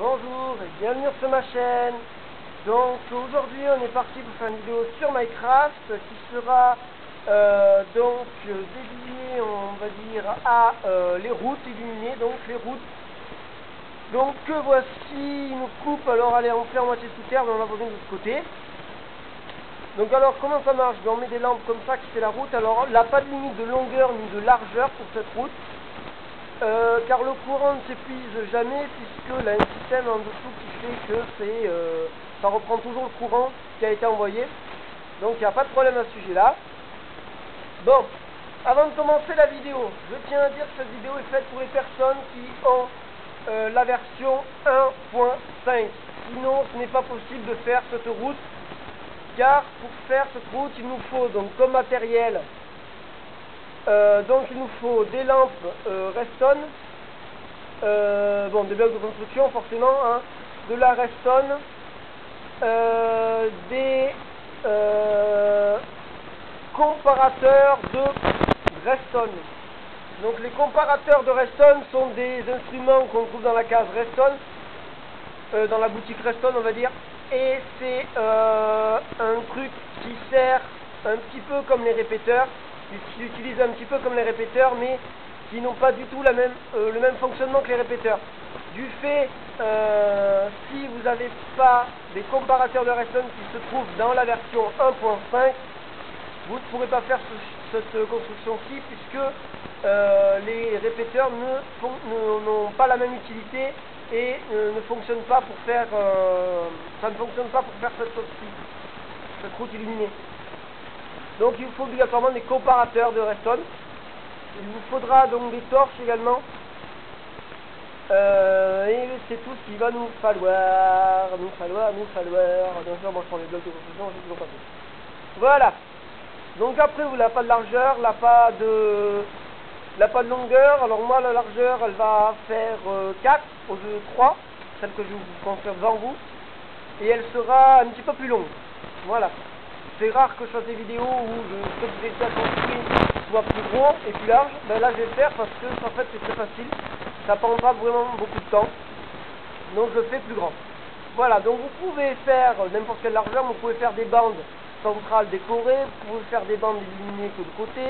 Bonjour et bienvenue sur ma chaîne. Donc aujourd'hui on est parti pour faire une vidéo sur Minecraft qui sera dédiée, on va dire, à les routes illuminées, donc les routes. Donc que voici, il nous coupe, alors allez, on fait en moitié sous terre mais on va besoin de l'autre côté. Donc alors comment ça marche? On met des lampes comme ça qui fait la route. Alors là, pas de limite de longueur ni de largeur pour cette route. Car le courant ne s'épuise jamais, puisque là, il y a un système en dessous qui fait que ça reprend toujours le courant qui a été envoyé. Donc il n'y a pas de problème à ce sujet là. Bon, avant de commencer la vidéo, je tiens à dire que cette vidéo est faite pour les personnes qui ont la version 1.5. Sinon ce n'est pas possible de faire cette route, car pour faire cette route il nous faut donc comme matériel donc il nous faut des lampes Redstone, bon, des blocs de construction forcément, hein, de la Redstone, des comparateurs de Redstone. Donc les comparateurs de Redstone sont des instruments qu'on trouve dans la case Redstone, dans la boutique Redstone on va dire, et c'est un truc qui sert un petit peu comme les répéteurs, qui utilisent un petit peu comme les répéteurs, mais qui n'ont pas du tout le même fonctionnement que les répéteurs. Du fait, si vous n'avez pas des comparateurs de Redstone qui se trouvent dans la version 1.5, vous ne pourrez pas faire cette construction-ci, puisque les répéteurs n'ont pas la même utilité et ne fonctionnent pas pour faire, ça ne fonctionne pas pour faire cette route illuminée. Donc il vous faut obligatoirement des comparateurs de Redstone. Il vous faudra donc des torches également. Et c'est tout ce qu'il va nous falloir. Bien sûr, moi je prends les blocs de construction, j'ai toujours pas fait. Voilà. Donc après vous n'avez pas de largeur, pas de longueur. Alors moi la largeur elle va faire 4 au lieu de 3, celle que je vous construire devant vous. Et elle sera un petit peu plus longue. Voilà. C'est rare que je fasse des vidéos où ce que j'ai déjà construit soit plus gros et plus large. Ben là je vais le faire parce que en fait c'est très facile. Ça prend pas vraiment beaucoup de temps. Donc je le fais plus grand. Voilà, donc vous pouvez faire n'importe quelle largeur, vous pouvez faire des bandes centrales décorées, vous pouvez faire des bandes illuminées que de côté,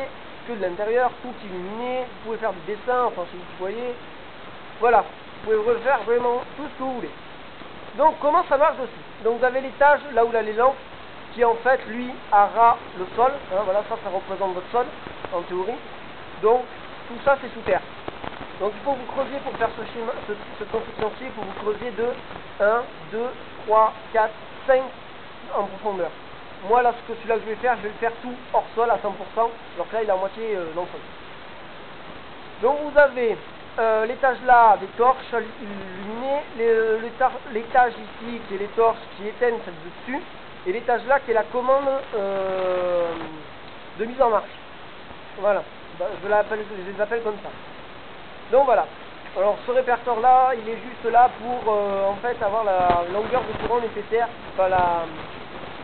que de l'intérieur, tout illuminé, vous pouvez faire des dessins, enfin si vous voyez. Voilà, vous pouvez refaire vraiment tout ce que vous voulez. Donc comment ça marche aussi? Donc vous avez l'étage là où là les lampes, qui en fait lui aura le sol, hein, voilà, ça représente votre sol en théorie. Donc tout ça c'est sous terre. Donc il faut vous creuser pour faire cette construction-ci, il faut vous creuser de 1, 2, 3, 4, 5 en profondeur. Moi là celui-là que je vais faire tout hors sol à 100%, alors que là il est à moitié dans le sol. Donc vous avez l'étage là des torches illuminées, l'étage ici qui est les torches qui éteignent celle dessus, et l'étage là qui est la commande de mise en marche. Voilà, je les appelle comme ça. Donc voilà, alors ce répertoire là il est juste là pour en fait avoir la longueur de courant nécessaire, enfin la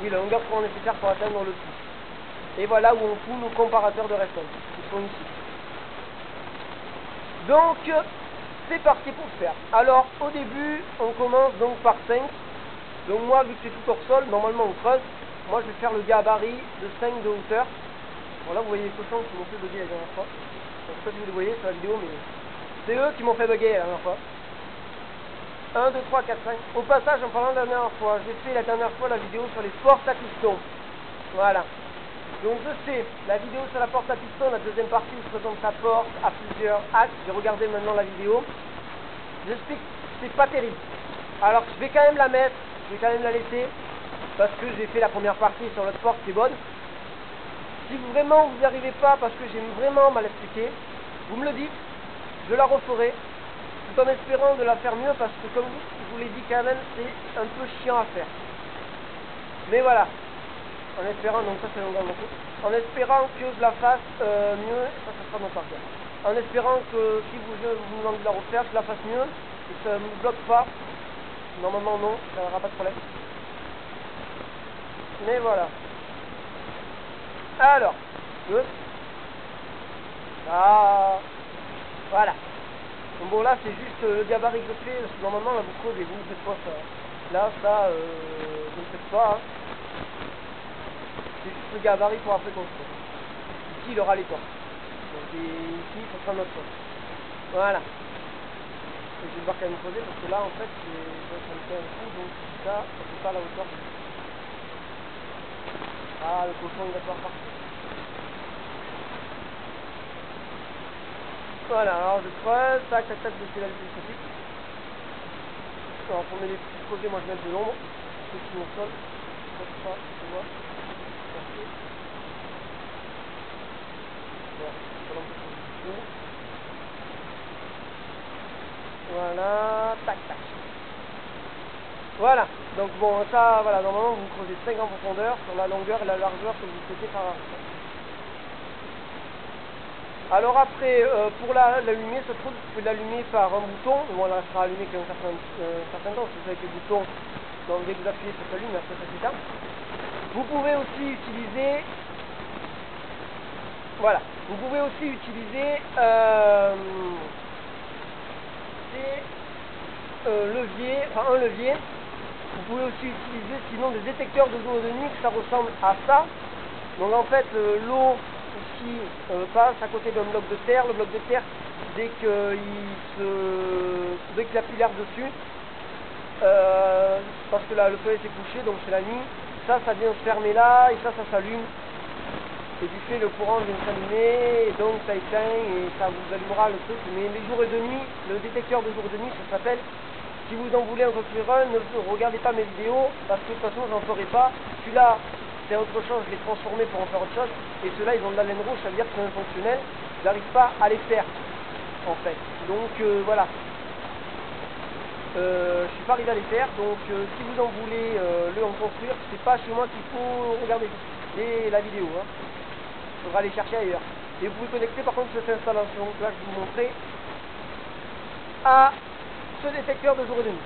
longueur de courant nécessaire pour atteindre le tout. Et voilà où on fout nos comparateurs de Redstone, qui sont ici. Donc c'est parti pour le faire. Alors au début on commence donc par 5. Donc moi vu que c'est tout hors sol, normalement on creuse. Moi je vais faire le gabarit de 5 de hauteur. Bon là vous voyez les cochons qui m'ont fait bugger la dernière fois. Je sais pas si vous les voyez sur la vidéo, mais c'est eux qui m'ont fait bugger la dernière fois. 1, 2, 3, 4, 5. Au passage, en parlant de la dernière fois, j'ai fait la dernière fois la vidéo sur les portes à piston. Voilà. Donc je sais, la vidéo sur la porte à piston, la deuxième partie où je présente sa porte à plusieurs axes. J'ai regardé maintenant la vidéo. J'explique que c'est pas terrible. Alors je vais quand même la mettre, je vais quand même la laisser, parce que j'ai fait la première partie sur l'autre porte qui est bonne. Si vraiment vous n'y arrivez pas, parce que j'ai vraiment mal expliqué, vous me le dites, je la referai, tout en espérant de la faire mieux, parce que comme je vous l'ai dit quand même, c'est un peu chiant à faire. Mais voilà, en espérant, donc ça c'est longueur de coup, en espérant que je la fasse mieux, ça sera mon parcours. En espérant que si vous me demandez de la refaire, je la fasse mieux, et que ça ne me bloque pas. Normalement non, ça n'aura pas de problème. Mais voilà. Alors, voilà. Donc bon, là c'est juste le gabarit que je fais, parce que normalement là vous creusez, vous faites pas ça. Là, ça, vous ne faites pas. Hein. C'est juste le gabarit pour après construire. Ici, il aura les torches. Donc ici, ça sera notre torche. Voilà. Et je vais devoir quand même creuser parce que là, en fait, ça me fait un coup, donc ça fait pas la hauteur. Ah, le cochon, il va devoir partir. Voilà, alors je creuse, tac, tac, tac, je fais la vitesse statique. Alors pour mettre les petits projets, moi je mets de l'ombre. Ceux qui sont au sol, comme ça, tu vois. Voilà, tac, tac. Voilà, donc bon, ça, voilà, normalement vous creusez 5 en profondeur sur la longueur et la largeur que vous souhaitez faire. Alors après, pour l'allumer, ce trou, vous pouvez l'allumer par un bouton. Bon, là, ça sera allumé qu'un certain temps, parce que avec les boutons, donc dès que vous appuyez, ça s'allume, après ça s'éteint. Vous pouvez aussi utiliser, voilà, vous pouvez aussi utiliser des leviers, enfin un levier. Vous pouvez aussi utiliser sinon des détecteurs de zone de nuit, que ça ressemble à ça. Donc en fait, l'eau ici passe à côté d'un bloc de terre. Le bloc de terre, dès qu'il appuie l'air dessus, parce que là le soleil s'est couché, donc c'est la nuit, ça vient se fermer là, et ça s'allume. Et du fait le courant vient s'allumer, et donc ça éteint, et ça vous allumera le truc. Mais les jours et de nuit, le détecteur de jour et de nuit, ça s'appelle. Si vous en voulez en construire un, ne regardez pas mes vidéos, parce que de toute façon j'en ferai pas. Celui-là, c'est autre chose, je l'ai transformé pour en faire autre chose. Et ceux-là, ils ont de la laine rouge, ça veut dire que c'est infonctionnel. J'arrive pas à les faire, en fait. Donc voilà. Je suis pas arrivé à les faire, donc si vous en voulez le en construire, c'est pas chez moi qu'il faut regarder la vidéo. Hein. Il faudra aller chercher ailleurs. Et vous pouvez connecter par contre cette installation. Là, je vais vous montrer à ce détecteur de jour et de nuit.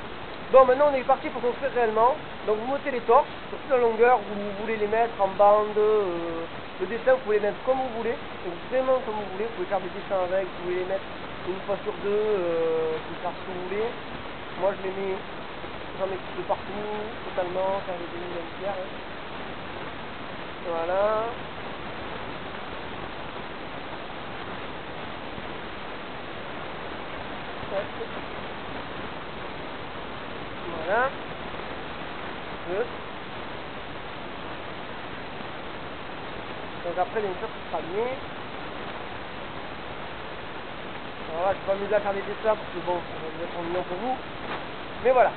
Bon, maintenant on est parti pour construire réellement. Donc vous mettez les torches sur toute la longueur où vous voulez les mettre en bande. Le dessin, vous pouvez les mettre comme vous voulez, donc vraiment comme vous voulez. Vous pouvez faire des dessins avec, vous pouvez les mettre une fois sur deux, vous pouvez faire ce que vous voulez. Moi je les mets, j'en mets de partout, totalement, faire des demi entières. Hein. Voilà. Voilà. Donc après, bien sûr, ce sera mieux. Alors là, je vais pas m'amuser à faire des dessins parce que bon, ça va être ennuyant pour vous. Mais voilà.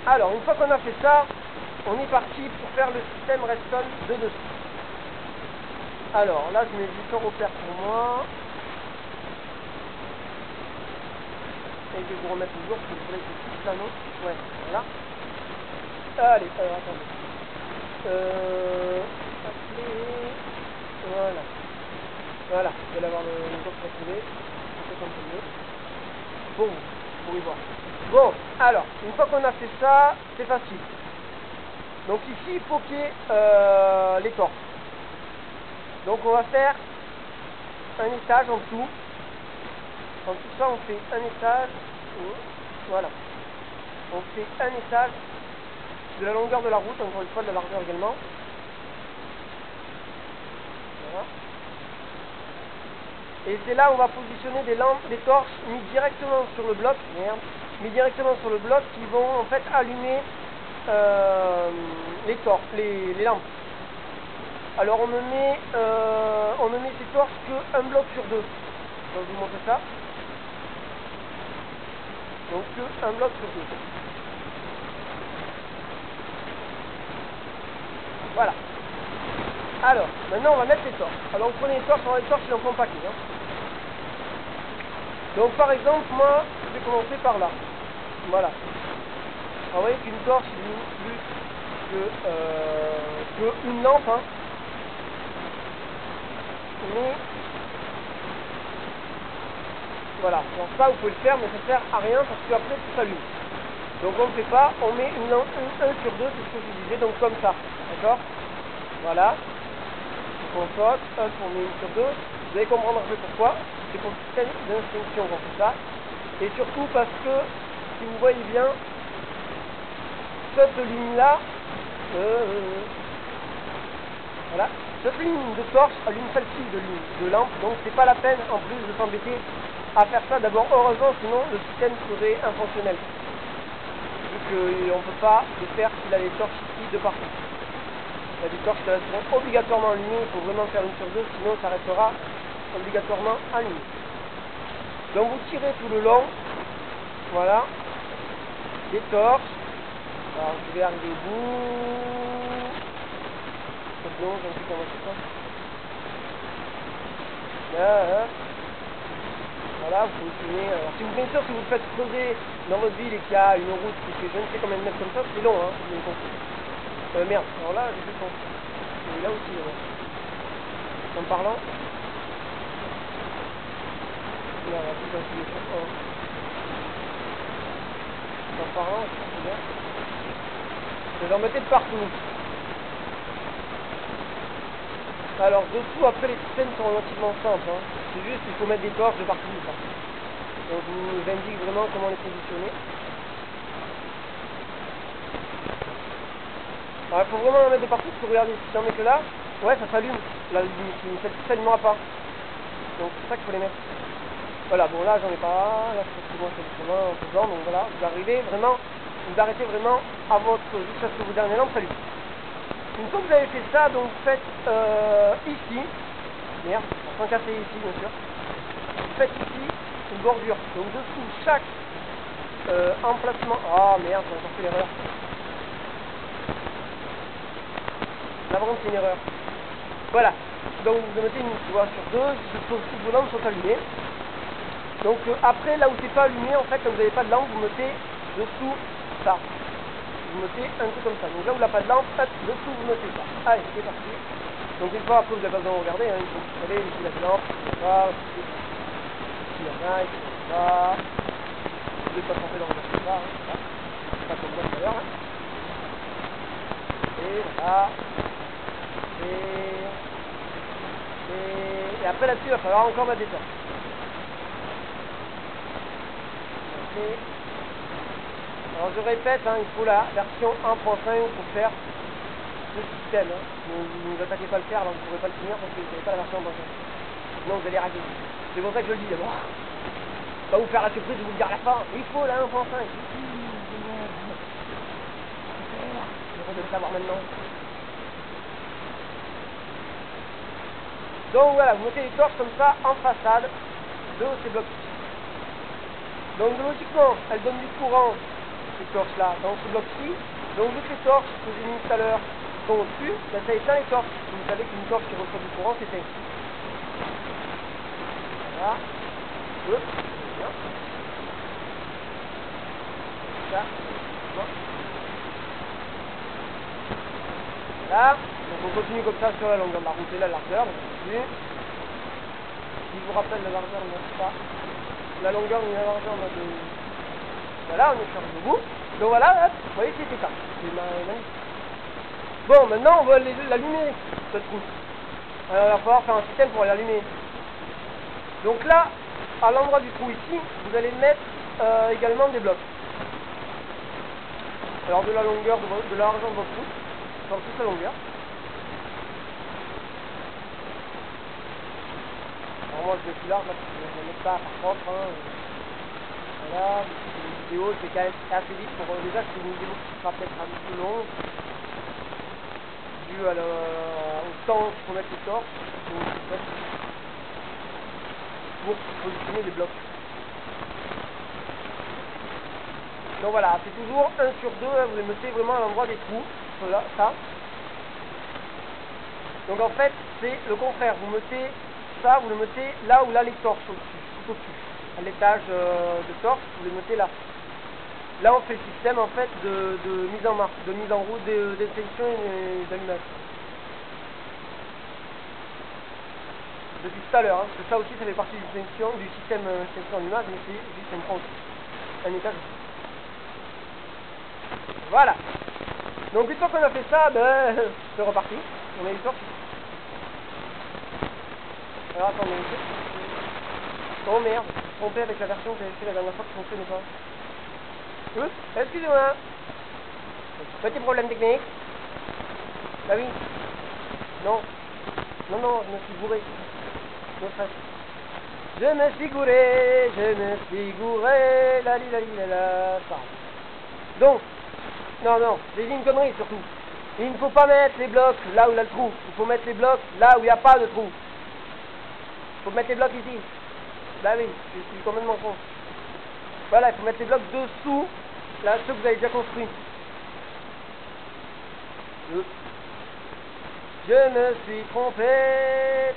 Alors, une fois qu'on a fait ça, on est parti pour faire le système redstone de dessus. Alors là, je mets différents repères pour moi. Et je vais vous remettre toujours parce que je voulais que c'est tout l'anneau. Ouais, voilà. Allez, attendez. Voilà. Voilà, vous allez avoir le jour calculé. C'est un peu mieux. Bon, pour y voir. Bon, alors, une fois qu'on a fait ça, c'est facile. Donc ici, il faut qu'il y ait les torches. Donc on va faire un étage en dessous. En tout ça, on fait un étage. Voilà. On fait un étage de la longueur de la route, encore une fois de la largeur également. Voilà. Et c'est là où on va positionner des lampes, des torches mis directement sur le bloc, mis directement sur le bloc qui vont en fait allumer les torches, les lampes. Alors on ne met ces torches qu'un bloc sur deux. Je vais vous montrer ça. Donc un bloc sur deux. Voilà. Alors, maintenant on va mettre les torches. Alors vous prenez les torches, on va les torches, ils en font un paquet. Hein. Donc par exemple, moi, je vais commencer par là. Voilà. Alors, vous voyez qu'une torche est plus que une lampe. Hein. Mais voilà, donc ça vous pouvez le faire, mais ça sert à rien parce qu'après tout s'allume. Donc on ne fait pas, on met une lampe 1 sur 2, c'est ce que je vous disais, donc comme ça, d'accord. Voilà, donc on saute, on met une sur 2, vous allez comprendre un peu pourquoi, c'est pour le système d'instruction qu'on fait ça. Et surtout parce que, si vous voyez bien, cette ligne-là, voilà, cette ligne de torche allume celle-ci de lampe, donc c'est pas la peine en plus de s'embêter à faire ça. D'abord, heureusement, sinon le système serait infonctionnel. Vu qu'on ne peut pas le faire s'il a les torches ici de partout. Il y a des torches qui resteront obligatoirement allumées, il faut vraiment faire une sur deux, sinon ça restera obligatoirement allumé. Donc vous tirez tout le long, voilà, des torches. Alors je vais arriver au bout. C'est long, j'en sais comment c'est ça. Là, voilà, vous continuez. Alors si vous, bien sûr, si vous faites creuser dans votre ville et qu'il y a une route qui fait je ne sais combien de mètres comme ça, c'est long, hein, vous avez compris. Merde, alors là, j'ai fait con. Et là aussi, en parlant. Là, on va tout appuyer sur un. En parlant, c'est bien. Vous en mettez de partout. Alors, dessous, après, les systèmes sont relativement simples. Hein. C'est juste qu'il faut mettre des torches de partout. Ça. Donc, je vous indique vraiment comment les positionner. Alors, il faut vraiment en mettre de partout, parce que regardez, si j'en mets que là, ouais, ça s'allume. La lumière, celle-ci ne s'allumera pas. Donc, c'est ça qu'il faut les mettre. Voilà, bon, là, j'en ai pas. Là, c'est moi, c'est le chemin en faisant. Donc, voilà, vous arrivez vraiment, vous arrêtez vraiment à votre, jusqu'à ce que vos dernières lampes s'allument. Une fois que vous avez fait ça, donc, vous faites ici, merde, sans casser ici, bien sûr. Vous faites ici une bordure. Donc, dessous chaque emplacement. Ah, merde, j'ai encore fait l'erreur. Là, vraiment, c'est une erreur. Voilà. Donc, vous mettez une voie sur deux, toutes vos lampes sont allumées. Donc, après, là où c'est pas allumé, en fait, quand vous n'avez pas de lampe, vous mettez dessous ça. Vous mettez un truc comme ça. Donc, là où il n'a pas de lampe, dessous, vous mettez ça. Allez, c'est parti. Donc, une fois, après, vous n'avez pas besoin de regarder. Hein, il faut que vous savez, ici, il y a de lampe, ici, il y en a, ici, il y en a. Vous n'êtes pas trempé dans le ça. Hein, voilà. Pas comme moi tout à l'heure. Hein. Et voilà. Et après là-dessus, il va falloir encore mettre des torches. Alors je répète, hein, il faut la version 1.5 pour faire ce système. Hein. Ne vous attaquez pas à le faire, alors vous ne pourrez pas le finir parce que vous n'avez pas la version 1.5. Sinon vous allez rater. C'est pour ça que je le dis d'abord. Pas vous faire la surprise de vous le dire à la fin. Il faut la 1.5. Je vais le savoir maintenant. Donc voilà, vous mettez les torches comme ça en façade de ces blocs. Donc logiquement, elles donnent du courant, ces torches-là, dans ce bloc-ci. Donc vu que les torches que j'ai mis tout à l'heure sont au-dessus, ben, ça éteint les torches. Vous savez qu'une torche qui reçoit du courant, c'est éteint. Voilà. Bien. Ça. Voilà. Donc on continue comme ça sur la longueur de la route et la largeur. Donc on continue. Si je vous rappelle la largeur, on n'a pas. La longueur et la largeur, on a de... Voilà, on est sur le bout. Donc voilà, hop, vous voyez, c'était ça. Bon, maintenant, on va l'allumer, cette route. Alors, il va falloir faire un système pour l'allumer. Donc là, à l'endroit du trou ici, vous allez mettre également des blocs. Alors, de la longueur, de la largeur de votre route, dans toute la longueur. Alors moi, je vais plus large, là, parce que je vais mettre ça par contre. Hein. Voilà, une vidéo, c'est quand même assez vite pour déjà c'est une vidéo qui sera peut-être un peu longue dû au temps qu'il faut mettre les torches pour positionner les blocs. Donc voilà, c'est toujours 1 sur 2, hein, vous les mettez vraiment à l'endroit des trous, voilà, ça. Donc en fait, c'est le contraire, vous mettez ça, vous le mettez là où là les torches au-dessus, tout au-dessus. À l'étage de torche, vous les mettez là. Là, on fait le système en fait de mise en marche, de mise en route, d'extinction et d'allumage. Depuis tout à l'heure, hein, parce que ça aussi, ça fait partie du système d'extinction allumage, mais c'est juste une pente, un étage. Voilà. Donc une fois qu'on a fait ça, ben, c'est reparti. On a une torche. Alors attendez. Oh merde. trompé avec la version que j'avais fait la dernière fois qui ne fonctionnait pas. Excusez-moi. Petit problème technique. Bah oui. Non. Non, non, je me suis gouré. No stress. Je me suis gouré. La la. Pardon. Donc, non, j'ai dit une connerie surtout. Il ne faut pas mettre les blocs là où il y a le trou. Il faut mettre les blocs là où il n'y a pas de trou. Il faut mettre les blocs ici. Bah oui, je suis complètement con. Voilà, il faut mettre les blocs dessous, là, ceux que vous avez déjà construits. Je me suis trompé,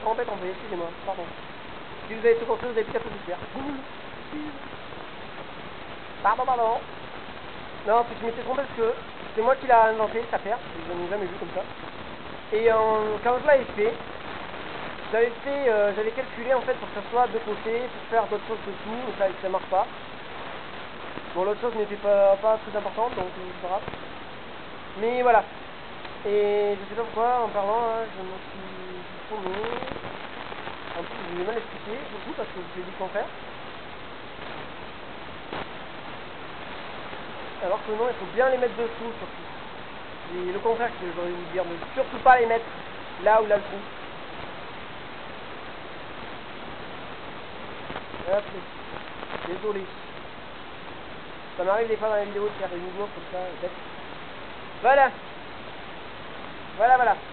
excusez-moi, pardon. Si vous avez tout construit, vous avez plus qu'à tout faire. Pardon. Non, je m'étais trompé parce que c'est moi qui l'ai inventé, cette affaire, je n'ai jamais vu comme ça. Et quand je l'avais fait, j'avais calculé en fait pour que ça soit de côté, pour faire d'autres choses dessous, mais ça marche pas. Bon, l'autre chose n'était pas très importante, donc c'est pas grave. Mais voilà. Et je sais pas pourquoi, en parlant, hein, je me suis paumé. En plus, je l'ai mal expliqué, beaucoup, parce que je vous ai dit qu'on faire. Alors que non, il faut bien les mettre dessous, surtout. Et le contraire que j'aurais voulu dire, ne surtout pas les mettre là où il y a le trou. Hop, désolé. Ça m'arrive des fois dans les vidéos de faire des mouvements comme ça, bête. Voilà.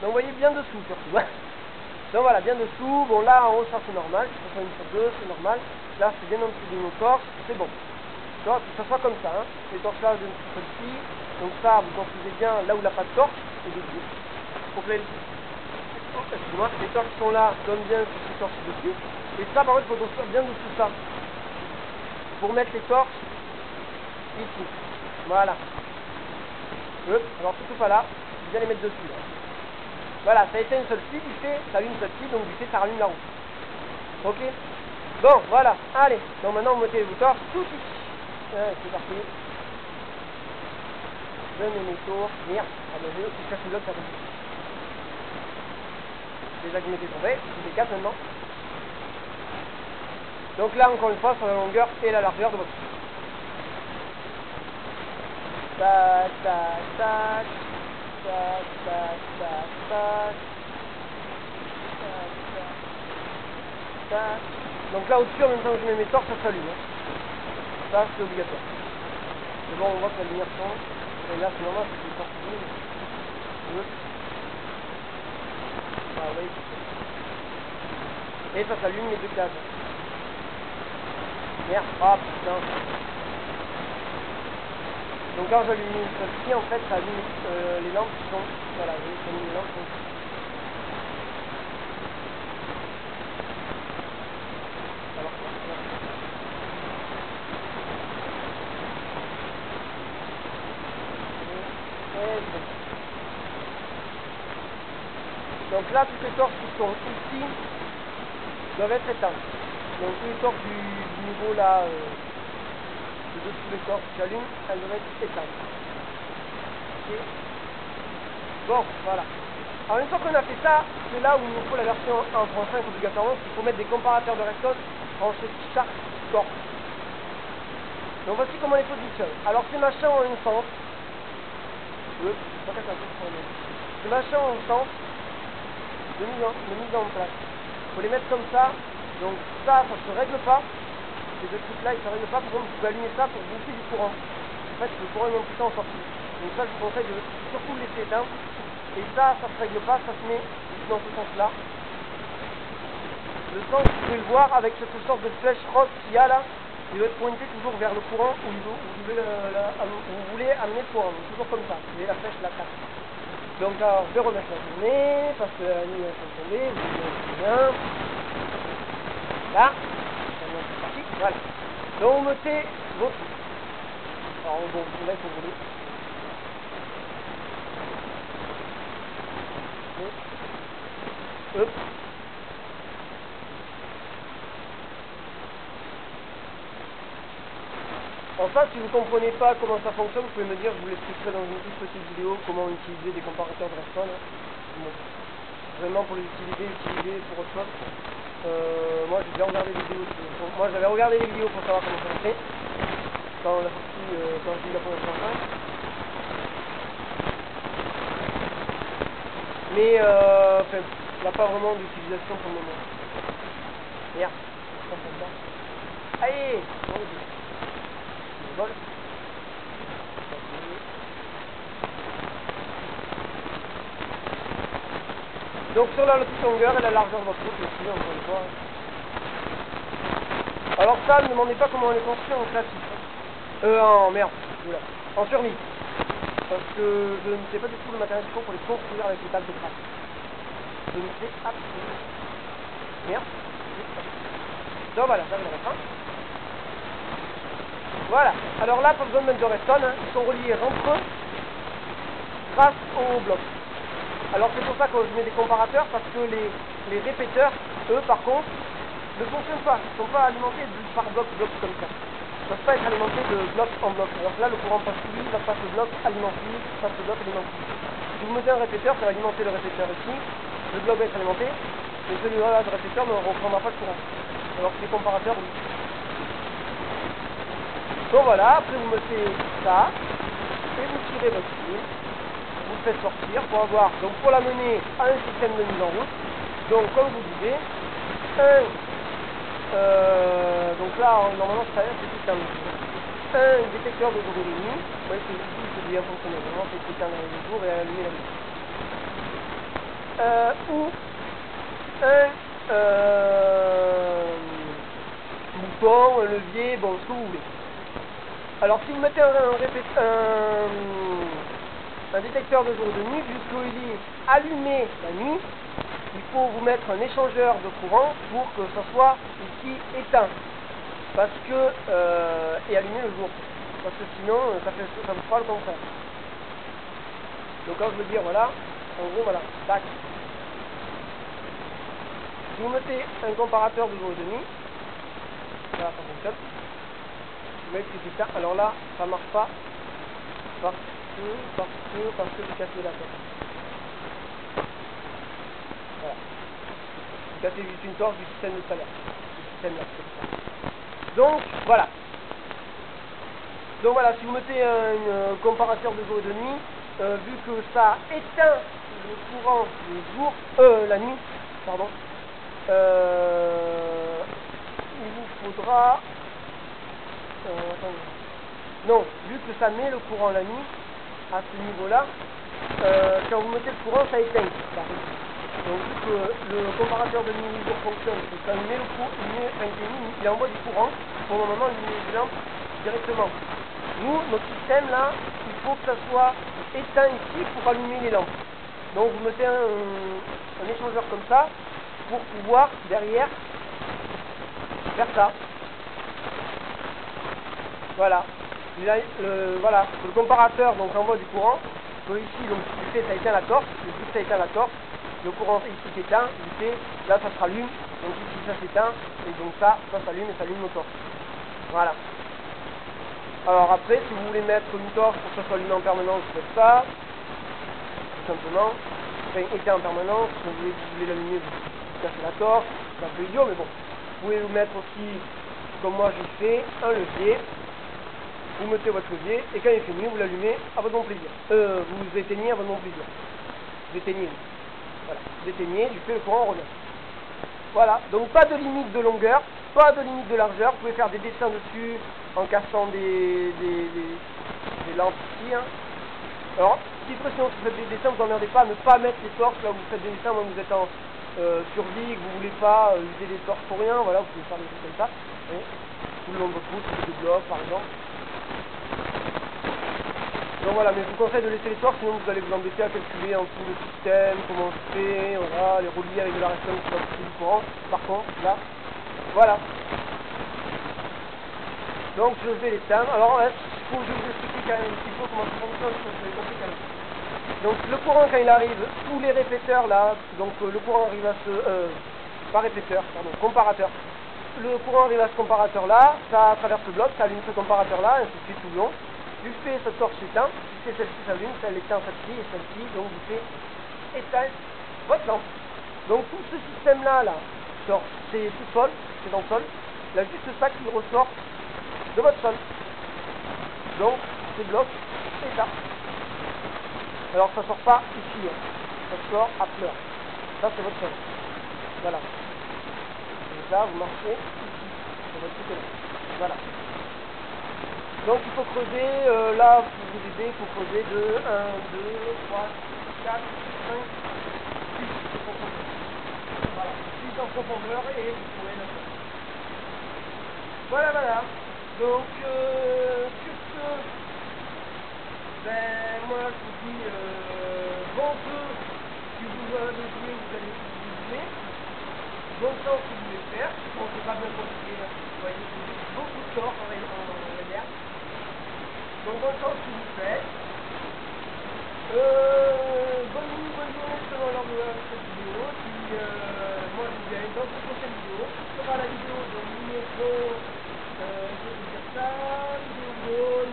Donc vous voyez bien dessous surtout. Donc voilà, bien dessous. Bon là en haut ça c'est normal, que ce soit une sur deux, c'est normal. Là c'est bien en dessous de nos torches, c'est bon. Donc que ça soit comme ça, hein. Les torches là de celle-ci. Donc ça vous construisez bien là où il n'y a pas de torche, et dessus. Donc là, excusez-moi, les torches qui sont là donnent bien sur ces torches dessus. Et ça par contre il faut construire bien dessous ça. Pour mettre les torches ici. Voilà. Alors surtout pas là, je viens les mettre dessus là. Voilà, ça a été une seule fille, du fait, ça allume une seule fille, donc du fait ça rallume la roue. Ok. Bon, voilà, allez. Donc maintenant vous mettez vos torches tout ici. C'est parti. Je mets mes tours. Merde. Ah ben je casse le bloc, ça va. Déjà que je m'étais trompé, je les casse maintenant. Donc là encore une fois sur la longueur et la largeur de votre tour. Tac, tac, tac. Tac, tac, tac, tac. Tac, tac, tac. Donc là au-dessus, en même temps que je mets mes torches, ça s'allume. Hein. Ça c'est obligatoire. Mais bon, on voit que la lumière change. Et là c'est normal, c'est que les torches s'allument. Ah oui. Et ça s'allume les deux cases. Merde, ah putain. Donc quand j'allume celle-ci, en fait, ça allume les lampes qui sont... Voilà, vous voyez, ça allume les lampes qui sont... Alors, donc là, toutes les torches qui sont ici doivent être éteintes. Donc tous les torches du niveau là... de tous les torches qui s'allument, elles doivent être éteintes. Okay. Bon, voilà. Alors une fois qu'on a fait ça, c'est là où il nous faut la version 1.5 obligatoirement, il faut mettre des comparateurs de redstone branchés sur chaque torche. Donc voici comment on les positionne. Alors ces machins ont une sens. Ces machins ont une sens de mise en place. Il faut les mettre comme ça. Donc ça se règle pas. Ces deux trucs là ils ne se règlent pas, par contre vous pouvez allumer ça pour bouffer du courant. En fait le courant est plus en sortie. Donc ça je vous conseille de surtout le laisser éteindre. Et ça se règle pas, ça se met dans ce sens là. Le sens vous pouvez le voir avec cette sorte de flèche rose qu'il y a là. Il doit être pointé toujours vers le courant où vous voulez amener le courant. Donc toujours comme ça, vous avez la flèche là. Donc alors je vais remettre la journée parce que la nuit est tombée, vous voyez bien. Là. Voilà. Donc vous mettez vos trucs. Alors bon, là il faut rouler. Hop. Enfin, si vous ne comprenez pas comment ça fonctionne, vous pouvez me dire, je vous l'expliquerai dans une toute petite vidéo, comment utiliser des comparateurs de redstone. Bon. Vraiment pour les utiliser pour autre chose. Moi j'ai déjà regardé des vidéos. Moi j'avais regardé les vidéos pour savoir comment ça marchait. Quand on a sorti, quand j'ai eu la première fois. Mais enfin, il n'y a pas vraiment d'utilisation pour le moment. Merde, ça fait ça. Allez, on vole. Donc sur la petite longueur et la largeur de votre route aussi, encore une fois. Alors ça, ne me demandez pas comment on les construit en classique. En merde, voilà. En survie. Parce que je ne sais pas du tout le matériel qu'il faut pour les construire avec les tables de crasse. Je ne sais absolument. Merde. Donc voilà, ça va la fin. Voilà. Alors là, pas besoin de mettre de redstone, hein. Ils sont reliés entre eux grâce au bloc. Alors c'est pour ça que je mets des comparateurs, parce que les répéteurs, eux par contre, ne fonctionnent pas. Ils ne sont pas alimentés par bloc comme ça. Ils ne peuvent pas être alimentés de bloc en bloc. Alors là, le courant passe lui, ça passe le bloc, alimente lui, passe le bloc, alimente lui. Si vous mettez un répéteur, ça va alimenter le répéteur ici. Le bloc va être alimenté, mais celui-là de répéteur ne reprendra pas le courant. Alors que les comparateurs, oui. Donc voilà, après vous mettez ça, et vous tirez votre fil. Vous faites sortir pour avoir, donc pour la mener à un système de mise en route. Donc comme vous disiez, donc là normalement c'est tout un détecteur de jour et de nuit. Vous voyez que c'est bien fonctionné, vraiment c'est éteindre le jour et allumer la nuit. Ou un bouton, un levier, bon ce que vous voulez. Alors si vous mettez un détecteur de jour et de nuit, vu qu'il est allumé la nuit, il faut vous mettre un échangeur de courant pour que ça soit ici éteint. Parce que, et allumé le jour. Parce que sinon, ça vous fera le contraire. Donc quand je veux dire, voilà, en gros, voilà, tac. Si vous mettez un comparateur de jour et de nuit, là, ça fonctionne. Vous voyez que c'est éteint. Alors là, ça marche pas. Parce que j'ai cassé la torche. Voilà. J'ai cassé juste une torche du système de tout à l'heure. Du système là. Donc voilà. Donc voilà, si vous mettez un comparateur de jour et de nuit, vu que ça éteint le courant le jour, la nuit, pardon, il vous faudra, non, vu que ça met le courant la nuit, à ce niveau-là, quand vous mettez le courant, ça éteint. Donc vu que le comparateur de nuit jour fonctionne, c'est quand il met le courant, il envoie du courant, pour le moment il met les lampes directement. Nous, notre système là, il faut que ça soit éteint ici pour allumer les lampes. Donc vous mettez un échangeur comme ça, pour pouvoir derrière faire ça. Voilà. Voilà, le comparateur donc envoie du courant. Donc ici, donc du fait ça éteint la torche, vu que ça éteint la torche, le courant ici s'éteint, du fait là ça se rallume, donc ici ça s'éteint, et donc ça s'allume et ça allume nos torches. Voilà. Alors après, si vous voulez mettre une torche pour que ça soit allumé en permanence, vous faites ça, tout simplement. Enfin, éteint en permanence, si vous voulez l'allumer, vous cassez la torche, c'est un peu idiot, mais bon. Vous pouvez vous mettre aussi, comme moi j'ai fait, un levier. Vous mettez votre levier, et quand il est fini, vous l'allumez à votre bon plaisir. Vous éteignez à votre bon plaisir. Vous éteignez. Voilà. Vous éteignez, du fait le courant revient. Voilà. Donc pas de limite de longueur, pas de limite de largeur. Vous pouvez faire des dessins dessus en cassant des lampes ici. Hein. Alors, si sinon vous faites des dessins, vous n'emmerdez pas à ne pas mettre les torches là où vous faites des dessins, quand vous êtes en survie, que vous voulez pas utiliser des torches pour rien, voilà, vous pouvez faire des trucs comme ça. Et tout le long de votre route, des blocs par exemple. Donc voilà, mais je vous conseille de laisser les torches, sinon vous allez vous embêter à calculer en tout le système, comment on fait, voilà, les relier avec de la redstone qui va pousser du courant. Par contre, là, voilà. Donc je vais l'éteindre. Alors il faut que je vous explique quand même un petit peu comment ça fonctionne, parce que vous avez compris quand même. Donc le courant quand il arrive, tous les répéteurs là, donc le courant arrive à pas répéteur, pardon, comparateur. Le courant arrive à ce comparateur là, ça traverse le bloc, ça allume ce comparateur là, ainsi de suite tout le long. Du fait cette torche s'éteint, du fait celle-ci s'allume, celle éteint celle-ci et celle-ci, donc du fait éteint votre lampe. Donc tout ce système là, ressort, c'est tout sol, c'est dans le sol. Il y a juste ça qui ressort de votre sol. Donc, ces blocs, c'est ça. Alors, ça sort pas ici, hein. Ça sort à fleur. Ça, c'est votre sol. Voilà. Donc là, vous marchez ici, sur votre côté là. Voilà. Donc, il faut creuser, là, pour vous aider, il faut creuser de 1, 2, 3, 4, 5, 6 de profondeur. Voilà. 6 en profondeur et vous pourrez la faire. Voilà, voilà. Donc, sur ce, ben, moi, je vous dis, bon jeu, si vous avez joué, vous allez jouer. Bon temps si vous voulez faire. Bon, c'est pas bien compliqué, là. Vous voyez, c'est beaucoup de temps en l'air. Donc, bon temps si vous faites. Bonne nuit, bonne journée selon l'heure de cette vidéo. Puis, moi, je vous dis à dans une prochaine vidéo. Ce sera la vidéo de numéro, je vais vous dire ça, numéro,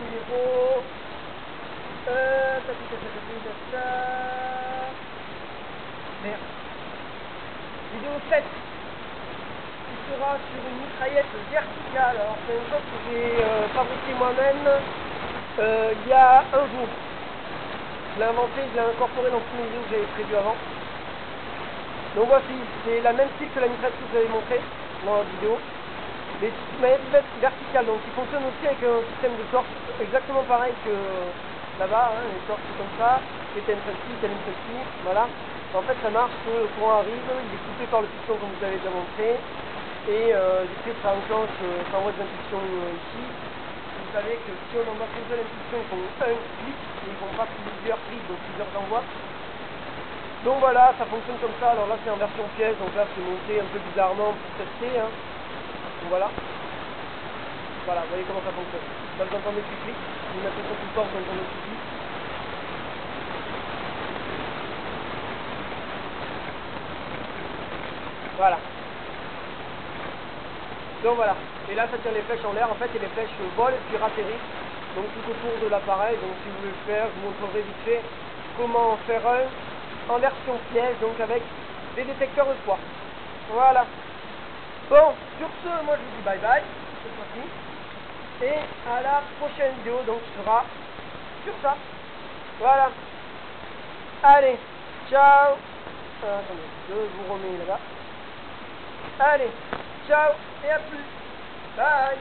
merde. Vidéo 7 qui sera sur une mitraillette verticale. Alors c'est une chose que j'ai fabriquée moi-même il y a un jour. Je l'ai inventé, je l'ai incorporé dans toutes mes vidéos que j'avais prévues avant. Donc voici, c'est la même style que la mitraillette que je vous avais montré dans la vidéo. Mais mitraillette verticale, donc qui fonctionne aussi avec un système de torque exactement pareil que là-bas, hein, les torques comme ça, tel celle-ci, voilà. En fait, ça marche que le courant arrive, il est coupé par le piston comme vous avez déjà montré, et du fait ça enclenche, ça envoie des impulsions ici. Vous savez que si on envoie qu'une seule impulsion, ils font un clic, et ils font pas plusieurs clics, donc plusieurs envois. Donc voilà, ça fonctionne comme ça. Alors là, c'est en version pièce, donc là, c'est monté un peu bizarrement pour tester. Hein. Donc voilà. Voilà, vous voyez comment ça fonctionne. Là, vous entendez plus clic, vous mettez sur tout le temps, vous entendez plus clic. Voilà. Donc voilà. Et là, ça tient les flèches en l'air, en fait, et les flèches volent et puis ratterrissent. Donc tout autour de l'appareil. Donc si vous voulez le faire, je vous montrerai vite fait comment en faire un en version pièce, donc avec des détecteurs de poids. Voilà. Bon, sur ce, moi je vous dis bye bye, cette fois-ci. Et à la prochaine vidéo, donc qui sera sur ça. Voilà. Allez, ciao. Attendez, je vous remets là-bas. Allez, ciao et à plus. Bye.